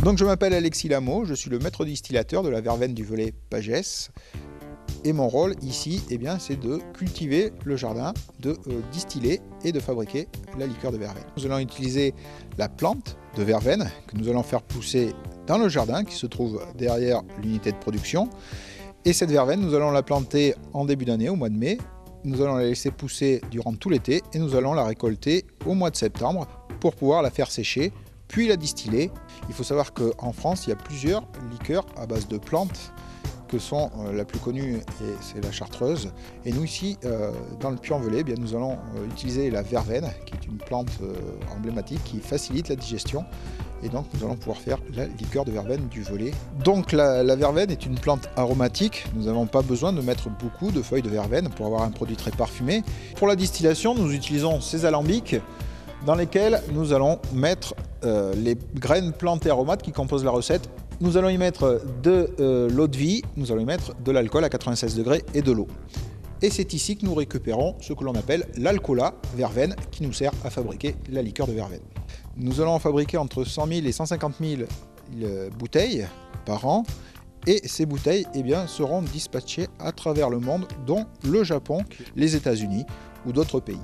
Donc je m'appelle Alexis Lameau, je suis le maître distillateur de la verveine du Velay Pagès. Et mon rôle ici, c'est de cultiver le jardin, de distiller et de fabriquer la liqueur de verveine. Nous allons utiliser la plante de verveine que nous allons faire pousser dans le jardin qui se trouve derrière l'unité de production. Et cette verveine, nous allons la planter en début d'année, au mois de mai. Nous allons la laisser pousser durant tout l'été et nous allons la récolter au mois de septembre pour pouvoir la faire sécher, puis la distiller. Il faut savoir qu'en France, il y a plusieurs liqueurs à base de plantes que sont la plus connue, c'est la chartreuse. Et nous ici, dans le Puy-en-Velay, nous allons utiliser la verveine, qui est une plante emblématique qui facilite la digestion. Et donc nous allons pouvoir faire la liqueur de verveine du Velay. Donc la verveine est une plante aromatique. Nous n'avons pas besoin de mettre beaucoup de feuilles de verveine pour avoir un produit très parfumé. Pour la distillation, nous utilisons ces alambics dans lesquels nous allons mettre les graines plantées aromates qui composent la recette. Nous allons y mettre de l'eau de vie, nous allons y mettre de l'alcool à 96 degrés et de l'eau. Et c'est ici que nous récupérons ce que l'on appelle l'alcoolat verveine qui nous sert à fabriquer la liqueur de verveine. Nous allons en fabriquer entre 100 000 et 150 000 bouteilles par an. Et ces bouteilles seront dispatchées à travers le monde, dont le Japon, les États-Unis ou d'autres pays.